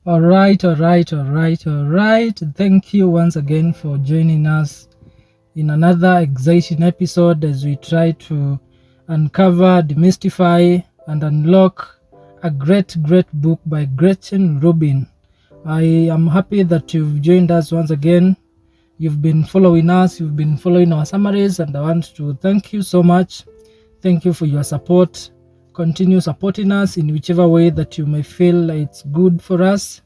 All right. Thank you once again for joining us in another exciting episode as we try to uncover, demystify, and unlock a great book by Gretchen Rubin. I am happy that you've joined us once again. You've been following us, you've been following our summaries, and I want to thank you so much. Thank you for your support. Continue supporting us in whichever way that you may feel it's good for us,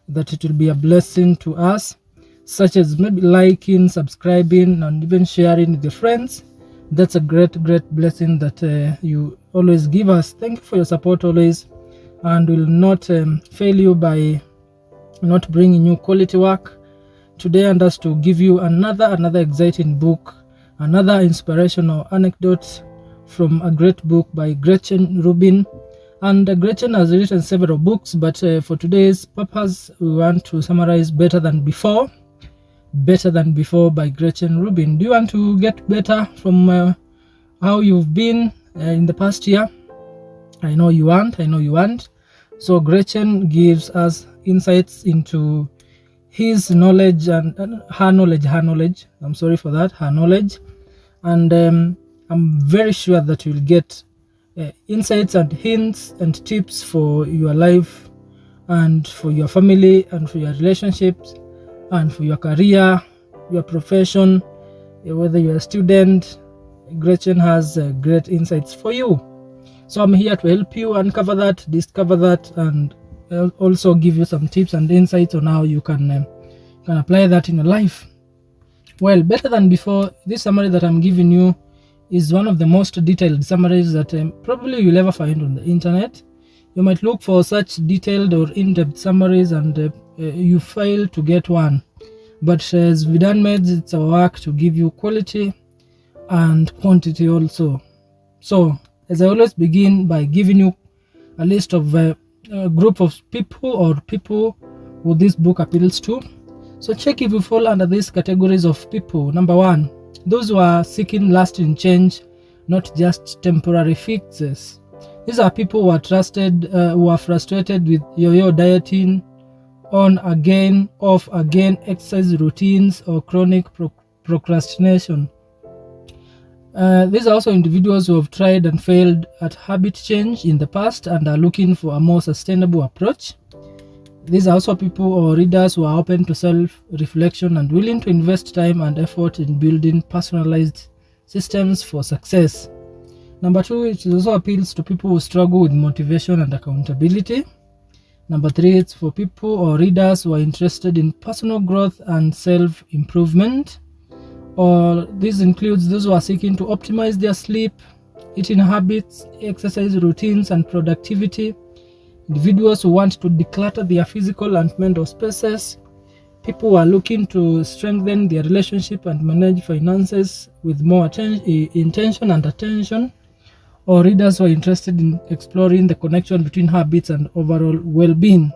that it will be a blessing to us, such as maybe liking, subscribing, and even sharing with your friends. That's a great blessing that you always give us. Thank you for your support always, and will not fail you by not bringing you quality work today, and us to give you another exciting book, another inspirational anecdote from a great book by Gretchen Rubin. And Gretchen has written several books, but for today's purpose, we want to summarize Better Than Before by Gretchen Rubin. Do you want to get better from how you've been in the past year? I know you want. So Gretchen gives us insights into his knowledge and her knowledge. I'm sorry for that, her knowledge. And I'm very sure that you'll get insights and hints and tips for your life and for your family and for your relationships and for your career, your profession, whether you're a student. Gretchen has great insights for you. So I'm here to help you uncover that, discover that, and also give you some tips and insights on how you can apply that in your life. Well, Better Than Before, this summary that I'm giving you is one of the most detailed summaries that probably you'll ever find on the internet. You might look for such detailed or in-depth summaries and you fail to get one. But as we done made, it's our work to give you quality and quantity also. So, as I always begin by giving you a list of a group of people who this book appeals to. So check if you fall under these categories of people. Number one, those who are seeking lasting change, not just temporary fixes. These are people who are frustrated with yo-yo dieting, on again, off again exercise routines, or chronic procrastination. These are also individuals who have tried and failed at habit change in the past and are looking for a more sustainable approach. These are also people or readers who are open to self-reflection and willing to invest time and effort in building personalized systems for success. Number two, it also appeals to people who struggle with motivation and accountability. Number three, it's for people or readers who are interested in personal growth and self-improvement. Or this includes those who are seeking to optimize their sleep, eating habits, exercise routines, and productivity. Individuals who want to declutter their physical and mental spaces. People who are looking to strengthen their relationship and manage finances with more intention and attention. Or readers who are interested in exploring the connection between habits and overall well-being.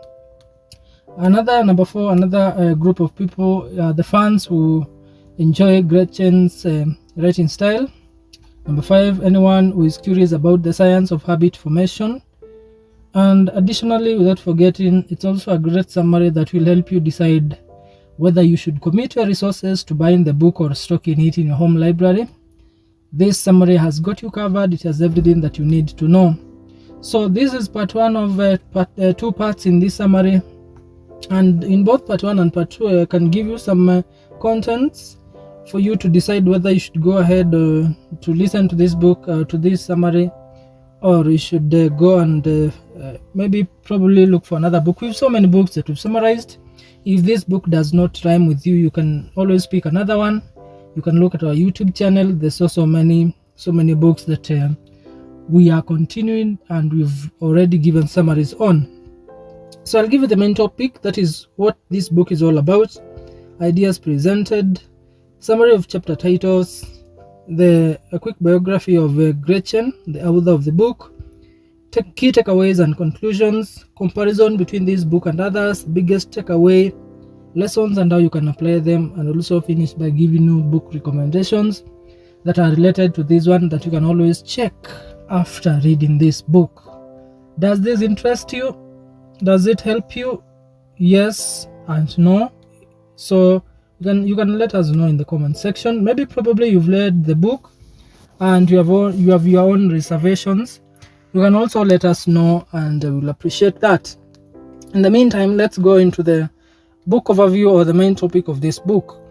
Number four, another group of people are the fans who enjoy Gretchen's writing style. Number five, anyone who is curious about the science of habit formation. And additionally, without forgetting, it's also a great summary that will help you decide whether you should commit your resources to buying the book or stocking it in your home library. This summary has got you covered. It has everything that you need to know. So this is part one of two parts in this summary. And in both part one and part two, I can give you some contents for you to decide whether you should go ahead to listen to this book, to this summary, or you should go and probably look for another book. We have so many books that we've summarized. If this book does not rhyme with you, you can always pick another one. You can look at our YouTube channel. There's so many books that we are continuing and we've already given summaries on. So I'll give you the main topic. That is what this book is all about. Ideas presented, summary of chapter titles, a quick biography of Gretchen, the author of the book, key takeaways and conclusions, comparison between this book and others, biggest takeaway, lessons and how you can apply them, and also finish by giving you book recommendations that are related to this one that you can always check after reading this book. Does this interest you? Does it help you? yes and no. So you can let us know in the comment section. Maybe probably you've read the book and you have your own reservations. You can also let us know, and we'll appreciate that. In the meantime, let's go into the book overview, or the main topic of this book.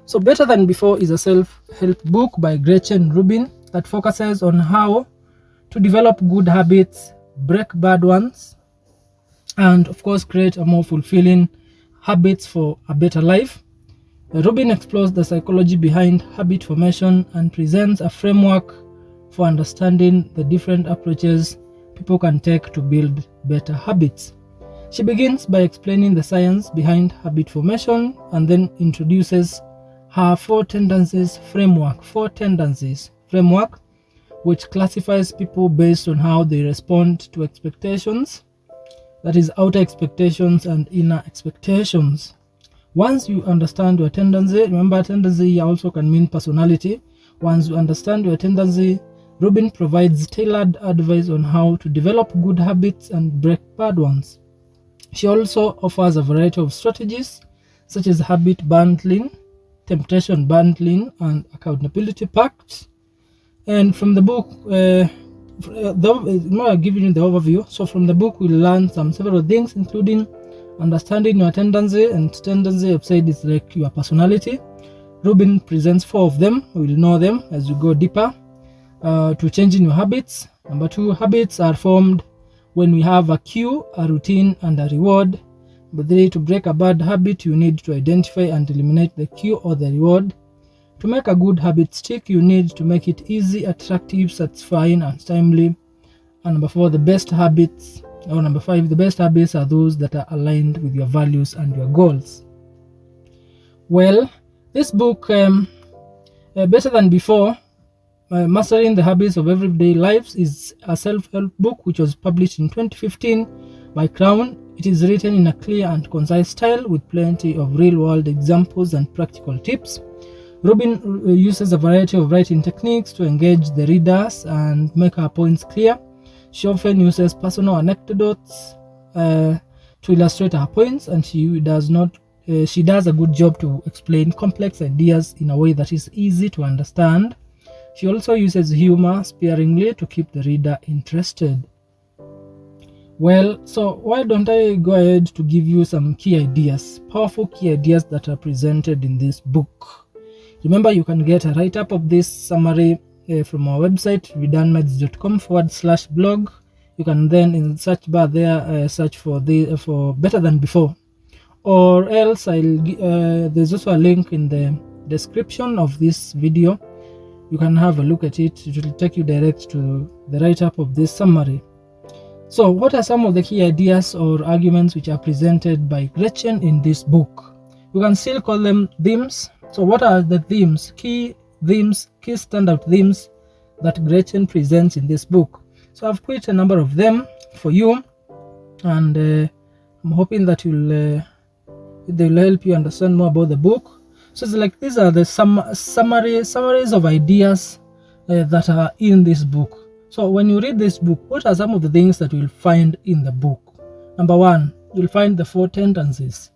So Better Than Before is a self-help book by Gretchen Rubin that focuses on how to develop good habits, break bad ones, and of course create a more fulfilling habits for a better life. Rubin explores the psychology behind habit formation and presents a framework for understanding the different approaches people can take to build better habits. She begins by explaining the science behind habit formation and then introduces her Four Tendencies framework, which classifies people based on how they respond to expectations, that is, outer expectations and inner expectations. Once you understand your tendency, remember tendency also can mean personality. Once you understand your tendency, Rubin provides tailored advice on how to develop good habits and break bad ones. She also offers a variety of strategies such as habit bundling, temptation bundling, and accountability pacts. And from the book, I'll give you the overview. So from the book, we'll learn several things, including understanding your tendency. And tendency, I've said, is like your personality. Rubin presents 4 of them. We'll know them as we go deeper. To changing your habits. Number 2, habits are formed when we have a cue, a routine, and a reward. Number 3, to break a bad habit, you need to identify and eliminate the cue or the reward. To make a good habit stick, you need to make it easy, attractive, satisfying, and timely. And number 4, the best habits, or number 5, the best habits are those that are aligned with your values and your goals. Well, this book, Better Than Before, Mastering the Habits of Everyday Lives, is a self-help book which was published in 2015 by Crown. It is written in a clear and concise style with plenty of real-world examples and practical tips. Rubin uses a variety of writing techniques to engage the readers and make her points clear. She often uses personal anecdotes to illustrate her points, and she does a good job to explain complex ideas in a way that is easy to understand. She also uses humor sparingly to keep the reader interested. Well, so why don't I go ahead to give you some key ideas, powerful key ideas that are presented in this book. Remember, you can get a write-up of this summary from our website, vidanmeds.com/blog. You can then, in the search bar there, search for Better Than Before, or else there's also a link in the description of this video. You can have a look at it. It will take you direct to the write-up of this summary. So what are some of the key ideas or arguments which are presented by Gretchen in this book? You can still call them themes. So what are the themes, key standout themes that Gretchen presents in this book? So I've put a number of them for you, and I'm hoping that they will help you understand more about the book. So it's like these are the summaries of ideas that are in this book. So when you read this book, what are some of the things that you'll find in the book? Number 1, you'll find the 4 tendencies.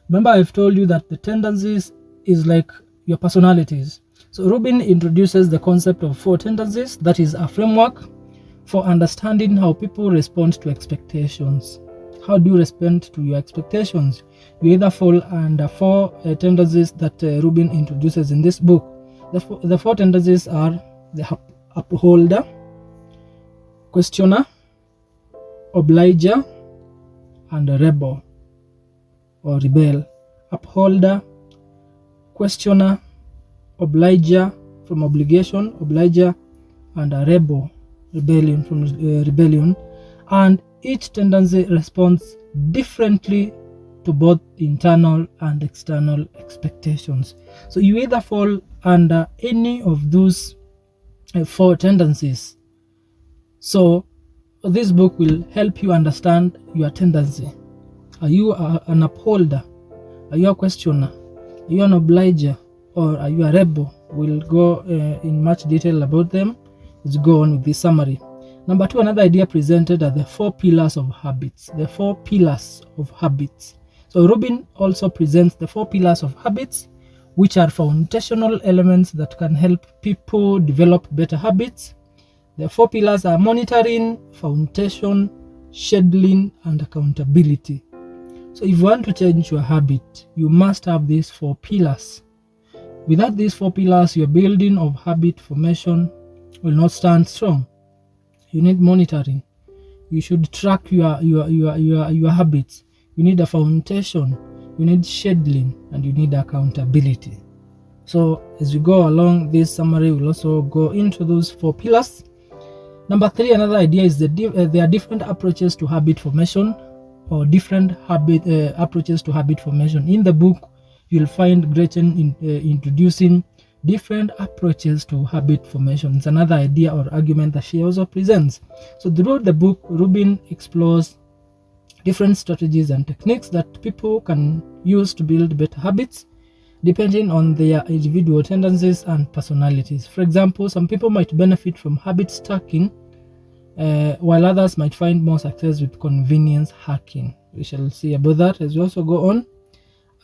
Remember, I've told you that the tendencies is like your personalities. So Rubin introduces the concept of 4 tendencies, that is a framework for understanding how people respond to expectations. How do you respond to your expectations? You either fall under 4 tendencies that Rubin introduces in this book. The 4 tendencies are the upholder, questioner, obliger, and a rebel or rebel. Upholder, questioner, obliger from obligation, obliger, and a rebel, rebellion from rebellion. And each tendency responds differently to both internal and external expectations. So you either fall under any of those 4 tendencies. So this book will help you understand your tendency. Are you an upholder? Are you a questioner? Are you an obliger? Or are you a rebel? We'll go in much detail about them as we go on with this summary. Number 2, another idea presented are the 4 pillars of habits. The 4 pillars of habits. So Rubin also presents the 4 pillars of habits, which are foundational elements that can help people develop better habits. The 4 pillars are monitoring, foundation, scheduling, and accountability. So if you want to change your habit, you must have these 4 pillars. Without these 4 pillars, your building of habit formation will not stand strong. You need monitoring. You should track your habits. You need a foundation. You need scheduling, and you need accountability. So as we go along, this summary will also go into those 4 pillars. Number 3, another idea is that there are different approaches to habit formation, or different approaches to habit formation. In the book, you'll find Gretchen introducing different approaches to habit formation. It's another idea or argument that she also presents. So throughout the book, Rubin explores different strategies and techniques that people can use to build better habits, depending on their individual tendencies and personalities. For example, some people might benefit from habit stacking, while others might find more success with convenience hacking. We shall see about that as we also go on.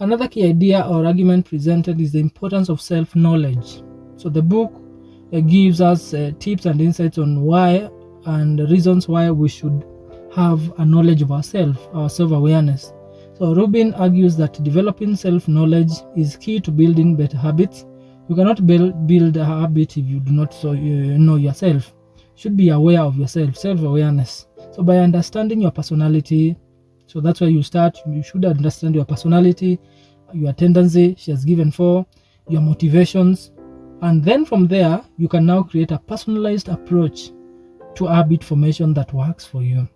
Another key idea or argument presented is the importance of self-knowledge. So the book gives us tips and insights on why and the reasons why we should have a knowledge of ourselves, our self-awareness. So Rubin argues that developing self-knowledge is key to building better habits. You cannot build a habit if you do not know yourself. You should be aware of yourself, self-awareness. So by understanding your personality, so that's where you start. You should understand your personality, your tendency, she has given 4, your motivations, and then from there, you can now create a personalized approach to habit formation that works for you.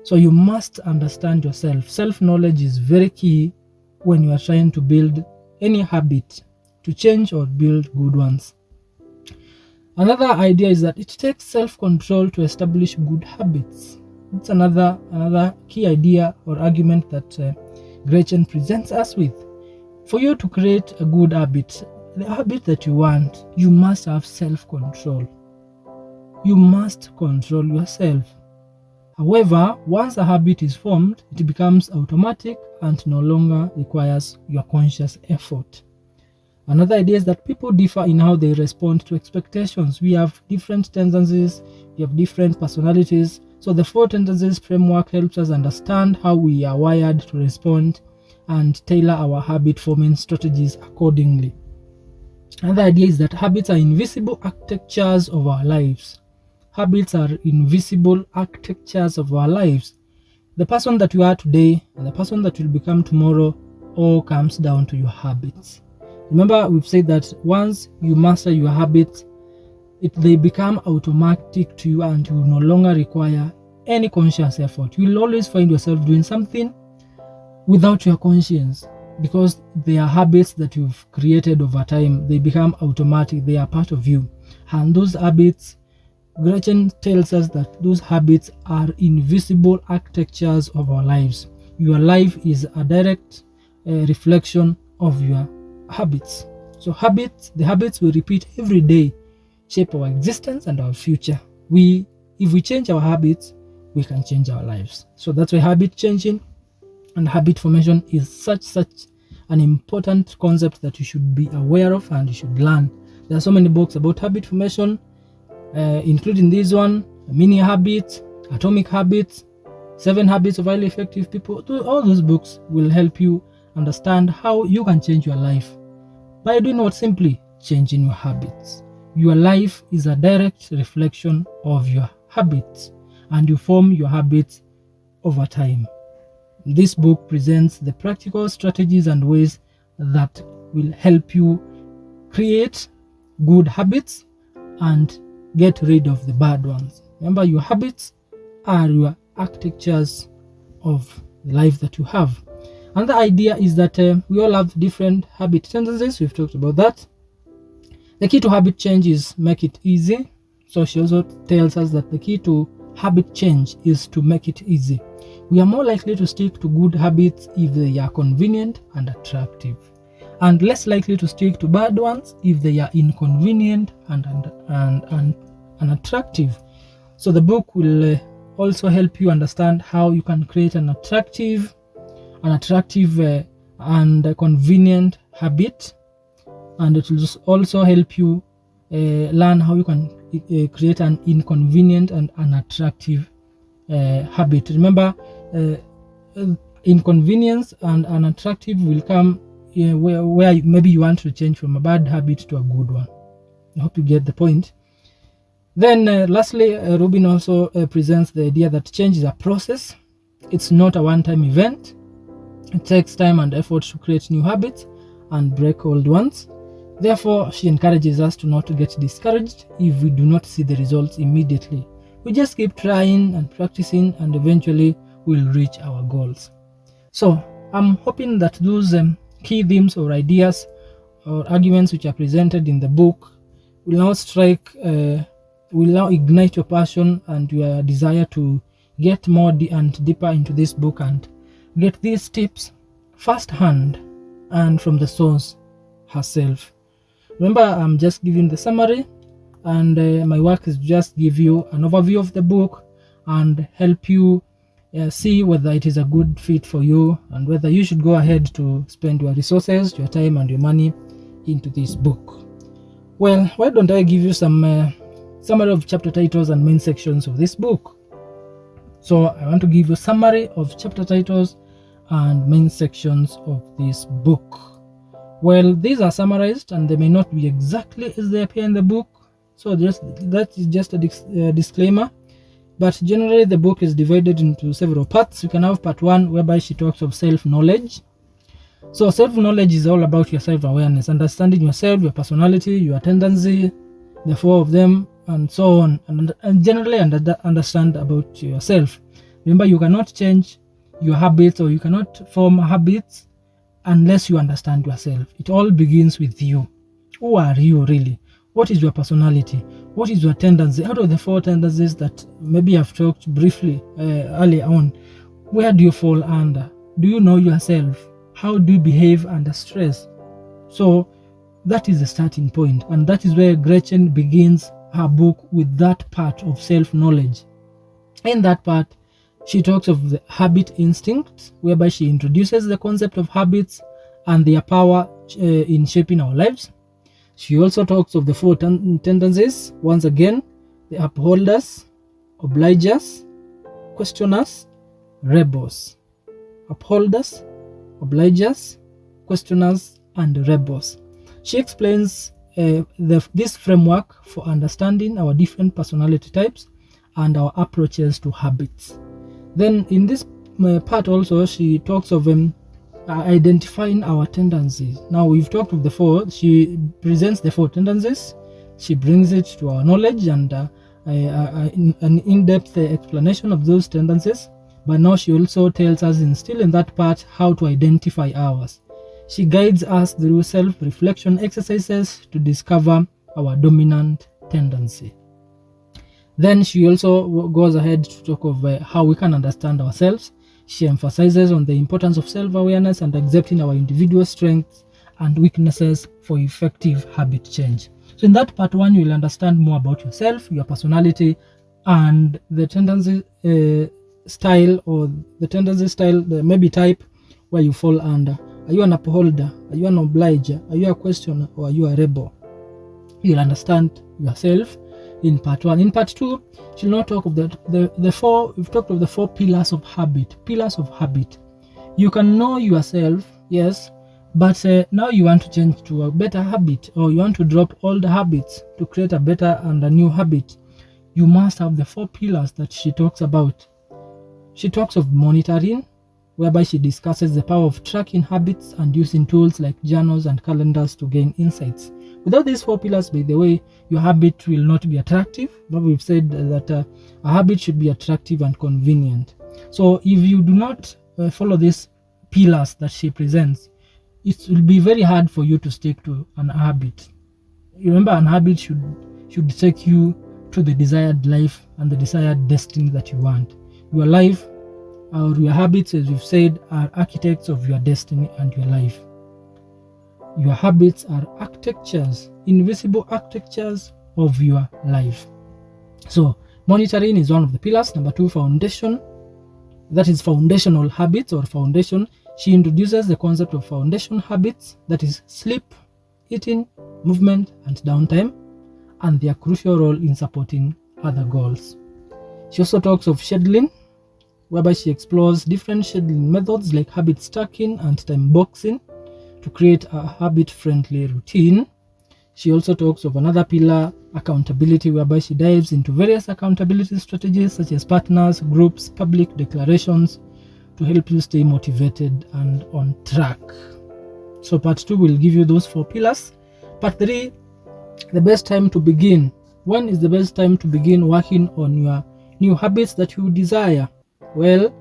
So you must understand yourself. Self-knowledge is very key when you are trying to build any habit, to change or build good ones. Another idea is that it takes self-control to establish good habits. It's another key idea or argument that Gretchen presents us with. For you to create a good habit, the habit that you want, you must have self-control. You must control yourself. However, once a habit is formed, it becomes automatic and no longer requires your conscious effort. Another idea is that people differ in how they respond to expectations. We have different tendencies, we have different personalities. So the 4 tendencies framework helps us understand how we are wired to respond and tailor our habit forming strategies accordingly. Another idea is that habits are invisible architectures of our lives. Habits are invisible architectures of our lives. The person that you are today and the person that will become tomorrow all comes down to your habits. Remember, we've said that once you master your habits, they become automatic to you and you no longer require any conscious effort. You will always find yourself doing something without your conscience, because they are habits that you've created over time. They become automatic, they are part of you. And those habits, Gretchen tells us that those habits are invisible architectures of our lives. Your life is a direct reflection of your habits. So the habits we repeat every day shape our existence and our future. If we change our habits, we can change our lives. So that's why habit changing and habit formation is such an important concept that you should be aware of and you should learn. There are so many books about habit formation, including this one, Mini Habits, Atomic Habits, 7 Habits of Highly Effective People. All those books will help you understand how you can change your life by doing what? Simply changing your habits. Your life is a direct reflection of your habits, and you form your habits over time. This book presents the practical strategies and ways that will help you create good habits and get rid of the bad ones. Remember, your habits are your architectures of the life that you have. Another idea is that we all have different habit tendencies. We've talked about that. The key to habit change is make it easy. So she also tells us that the key to habit change is to make it easy. We are more likely to stick to good habits if they are convenient and attractive, and less likely to stick to bad ones if they are inconvenient and unattractive. So the book will also help you understand how you can create an attractive an attractive and convenient habit, and it will also help you learn how you can create an inconvenient and unattractive habit. Remember, inconvenience and unattractive will come where maybe you want to change from a bad habit to a good one. I hope you get the point. Then lastly, Rubin also presents the idea that change is a process. It's not a one-time event. It takes time and effort to create new habits and break old ones. Therefore, she encourages us to not get discouraged if we do not see the results immediately. We just keep trying and practicing, and eventually we'll reach our goals. So I'm hoping that those key themes or ideas or arguments which are presented in the book will now ignite your passion and your desire to get more and deeper into this book and get these tips firsthand and from the source herself. Remember, I'm just giving the summary, and my work is just give you an overview of the book and help you see whether it is a good fit for you and whether you should go ahead to spend your resources, your time and your money into this book. Well, why don't I give you some summary of chapter titles and main sections of this book? So I want to give you a summary of chapter titles and main sections of this book. Well, these are summarized and they may not be exactly as they appear in the book, so that is just a disclaimer. But generally the book is divided into several parts. You can have part 1 whereby she talks of self-knowledge. So self-knowledge is all about your self-awareness, understanding yourself, your personality, your tendency, the 4 of them, and so on, and generally understand about yourself. Remember, you cannot change your habits or you cannot form habits unless you understand yourself. It all begins with you. Who are you really? What is your personality? What is your tendency? Out of the 4 tendencies that maybe I've talked briefly earlier on, where do you fall under? Do you know yourself? How do you behave under stress? So that is the starting point, and that is where Gretchen begins her book, with that part of self-knowledge. In that part, she talks of the habit instinct, whereby she introduces the concept of habits and their power in shaping our lives. She also talks of the 4 tendencies, once again, the upholders, obligers, questioners, rebels. Upholders, obligers, questioners, and rebels. She explains this framework for understanding our different personality types and our approaches to habits. Then in this part also, she talks of identifying our tendencies. Now we've talked of the 4. She presents the 4 tendencies. She brings it to our knowledge and an in-depth explanation of those tendencies. But now she also tells us still in that part how to identify ours. She guides us through self-reflection exercises to discover our dominant tendency. Then she also goes ahead to talk of how we can understand ourselves. She emphasizes on the importance of self-awareness and accepting our individual strengths and weaknesses for effective habit change. So in that part 1, you will understand more about yourself, your personality, and the tendency style, or the tendency style, the maybe type where you fall under. Are you an upholder? Are you an obliger? Are you a questioner? Or are you a rebel? You'll understand yourself in part 1. In part 2, she'll now talk of the 4. We've talked of the 4 pillars of habit. Pillars of habit. You can know yourself, yes, but now you want to change to a better habit, or you want to drop old habits to create a better and a new habit. You must have the 4 pillars that she talks about. She talks of monitoring, whereby she discusses the power of tracking habits and using tools like journals and calendars to gain insights. Without these 4 pillars, by the way, your habit will not be attractive. But we've said that a habit should be attractive and convenient. So if you do not follow these pillars that she presents, it will be very hard for you to stick to an habit. Remember, an habit should take you to the desired life and the desired destiny that you want. Your life or your habits, as we've said, are architects of your destiny and your life. Your habits are architectures, invisible architectures of your life. So monitoring is one of the pillars. Number 2, foundation. That is foundational habits or foundation. She introduces the concept of foundation habits, that is sleep, eating, movement, and downtime, and their crucial role in supporting other goals. She also talks of scheduling, whereby she explores different scheduling methods like habit stacking and time boxing to create a habit-friendly routine. She also talks of another pillar, accountability, whereby she dives into various accountability strategies such as partners, groups, public declarations to help you stay motivated and on track. So part 2 will give you those 4 pillars. Part 3, the best time to begin. When is the best time to begin working on your new habits that you desire? Well,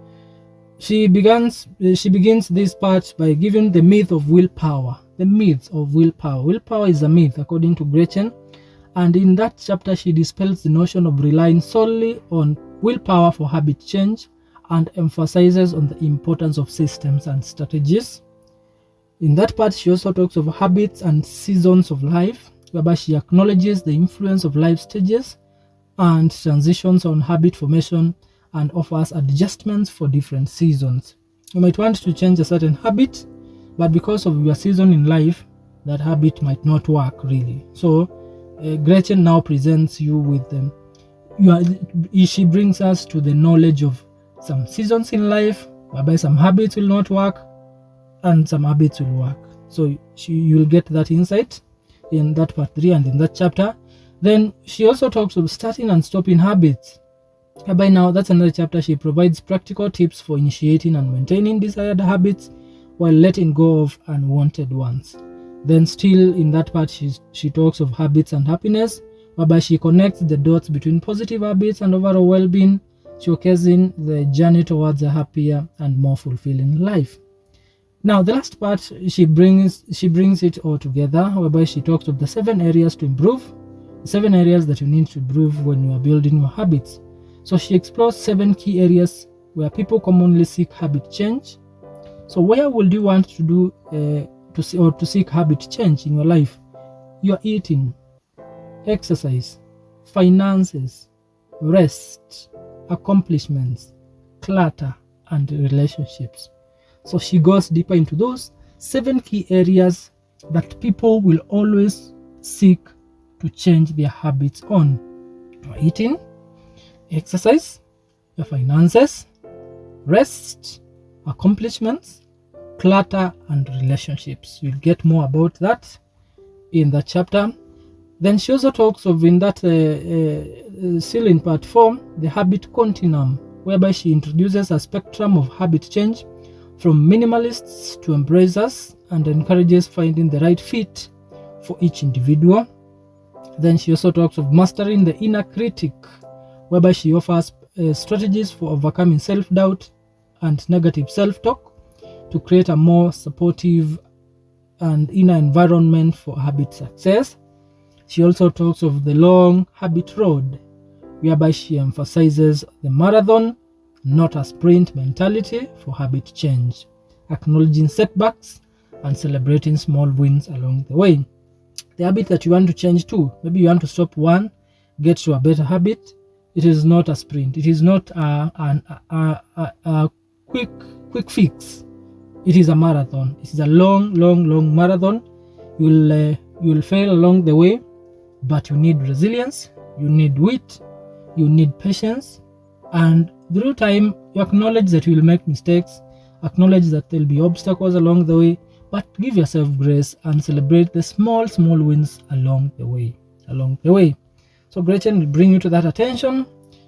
she begins this part by giving the myth of willpower. The myth of willpower. Willpower is a myth, according to Gretchen, and in that chapter she dispels the notion of relying solely on willpower for habit change and emphasizes on the importance of systems and strategies. In that part, she also talks of habits and seasons of life, whereby she acknowledges the influence of life stages and transitions on habit formation and offers adjustments for different seasons. You might want to change a certain habit, but because of your season in life, that habit might not work really. So Gretchen now presents you with them. She brings us to the knowledge of some seasons in life, whereby some habits will not work and some habits will work. So you'll get that insight in that part 3 and in that chapter. Then she also talks of starting and stopping habits. By now, that's another chapter. She provides practical tips for initiating and maintaining desired habits while letting go of unwanted ones. Then still in that part, she talks of habits and happiness, whereby she connects the dots between positive habits and overall well-being, showcasing the journey towards a happier and more fulfilling life. Now, the last part, she brings it all together, whereby she talks of the 7 areas to improve, the 7 areas that you need to improve when you are building your habits. So she explores 7 key areas where people commonly seek habit change. So where would you want to do to seek habit change in your life? Your eating, exercise, finances, rest, accomplishments, clutter, and relationships. So she goes deeper into those 7 key areas that people will always seek to change their habits on. Your eating, exercise, your finances, rest, accomplishments, clutter, and relationships. You'll get more about that in the chapter. Then she also talks of, in that still in part 4, the habit continuum, whereby she introduces a spectrum of habit change from minimalists to embracers and encourages finding the right fit for each individual. Then she also talks of mastering the inner critic, whereby she offers strategies for overcoming self-doubt and negative self-talk to create a more supportive and inner environment for habit success. She also talks of the long habit road, whereby she emphasizes the marathon, not a sprint mentality for habit change, acknowledging setbacks and celebrating small wins along the way. The habit that you want to change to, maybe you want to stop one, get to a better habit. It is not a sprint. It is not a quick fix. It is a marathon. It is a long marathon. You will fail along the way, but you need resilience, you need wit, you need patience, and through time you acknowledge that you will make mistakes, acknowledge that there will be obstacles along the way, but give yourself grace and celebrate the small wins along the way. So Gretchen will bring you to that attention.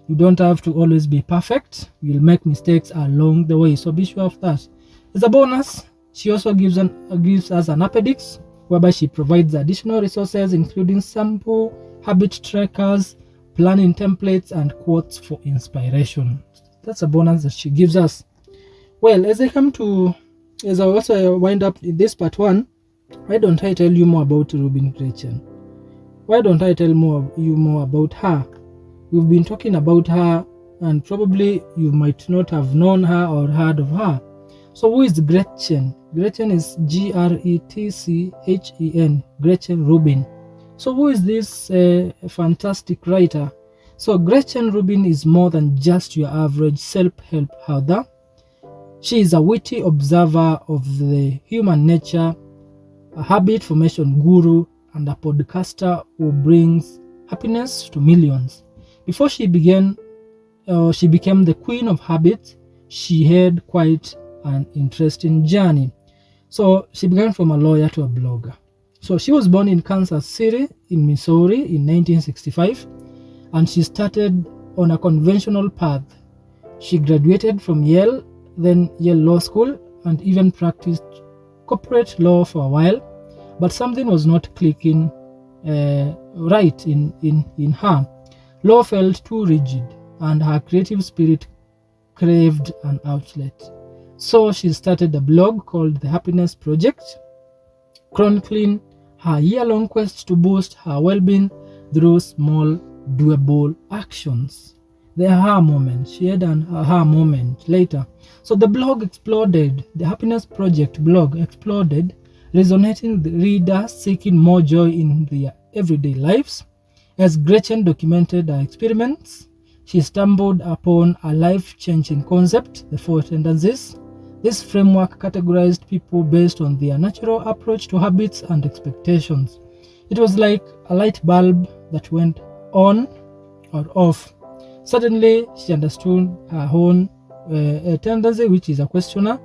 You don't have to always be perfect. You'll make mistakes along the way, so be sure of that. As a bonus, she also gives us an appendix, whereby she provides additional resources including sample habit trackers, planning templates, and quotes for inspiration. That's a bonus that she gives us. Well, as I also wind up in this part 1, why don't I tell you more about Rubin Gretchen? Why don't I tell you more about her? We've been talking about her, and probably you might not have known her or heard of her. So who is Gretchen? Gretchen is Gretchen, Gretchen Rubin. So who is this fantastic writer? So Gretchen Rubin is more than just your average self-help author. She is a witty observer of the human nature, a habit formation guru, and a podcaster who brings happiness to millions. Before she became the queen of habits, she had quite an interesting journey. So she began from a lawyer to a blogger. So she was born in Kansas City in Missouri in 1965, and she started on a conventional path. She graduated from Yale, then Yale Law School, and even practiced corporate law for a while, but something was not clicking right in her. Law felt too rigid, and her creative spirit craved an outlet. So she started a blog called The Happiness Project, chronicling her year-long quest to boost her well-being through small, doable actions. The aha moment. She had an aha moment later. So the blog exploded. The Happiness Project blog exploded, resonating with readers seeking more joy in their everyday lives. As Gretchen documented her experiments, she stumbled upon a life-changing concept, the Four Tendencies. This framework categorized people based on their natural approach to habits and expectations. It was like a light bulb that went on or off. Suddenly, she understood her own tendency, which is a questioner,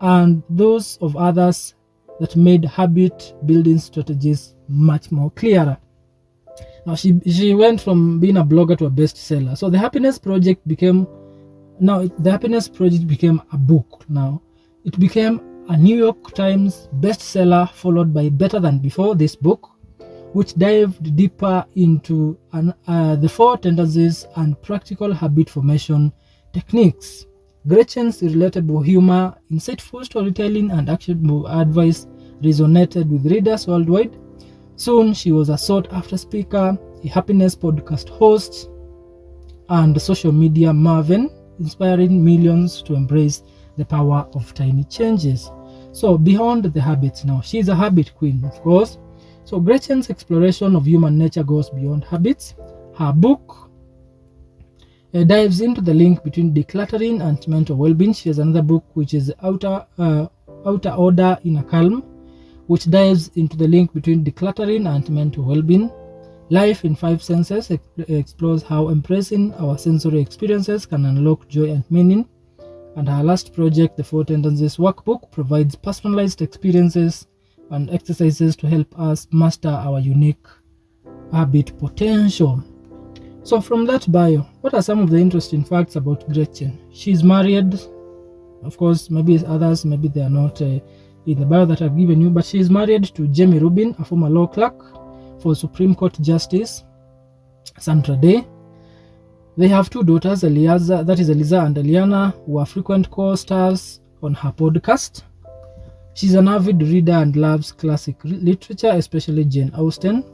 and those of others that made habit building strategies much more clearer. Now, she went from being a blogger to a bestseller. So the Happiness Project became a book. Now it became a New York Times bestseller, followed by Better Than Before, this book, which dived deeper into the four tendencies and practical habit formation techniques. Gretchen's relatable humor, insightful storytelling, and actionable advice resonated with readers worldwide. Soon, she was a sought-after speaker, a happiness podcast host, and social media maven, inspiring millions to embrace the power of tiny changes. So beyond the habits now, she's a habit queen, of course. So Gretchen's exploration of human nature goes beyond habits. Her book dives into the link between decluttering and mental well-being. She has another book which is Outer Order Inner Calm, which dives into the link between decluttering and mental well-being. Life in Five Senses explores how embracing our sensory experiences can unlock joy and meaning. And her last project, the Four Tendencies Workbook, provides personalized experiences and exercises to help us master our unique habit potential. So from that bio, what are some of the interesting facts about Gretchen? She's married. Of course, maybe others, maybe they are not in the bio that I've given you, but she's married to Gretchen Rubin, a former law clerk for Supreme Court Justice Sandra Day. They have two daughters, Eliza and Eliana, who are frequent co-stars on her podcast. She's an avid reader and loves classic literature, especially Jane Austen.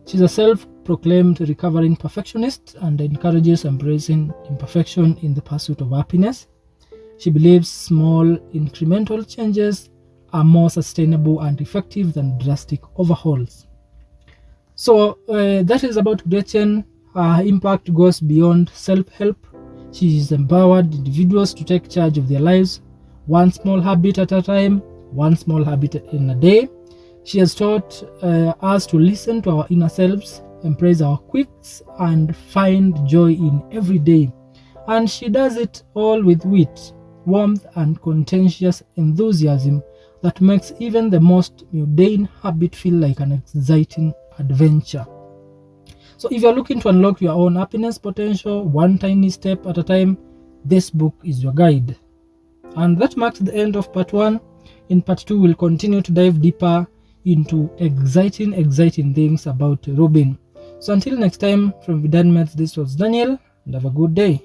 She's a self-proclaimed recovering perfectionist and encourages embracing imperfection in the pursuit of happiness. She believes small, incremental changes are more sustainable and effective than drastic overhauls. So that is about Gretchen. Her impact goes beyond self-help. She has empowered individuals to take charge of their lives, one small habit at a time, one small habit in a day. She has taught us to listen to our inner selves, embrace our quirks, and find joy in every day. And she does it all with wit, warmth, and contagious enthusiasm that makes even the most mundane habit feel like an exciting adventure. So if you're looking to unlock your own happiness potential, one tiny step at a time, this book is your guide. And that marks the end of part 1. In part 2, we'll continue to dive deeper into exciting things about Rubin. So until next time, from Vidanmets, this was Daniel, and have a good day.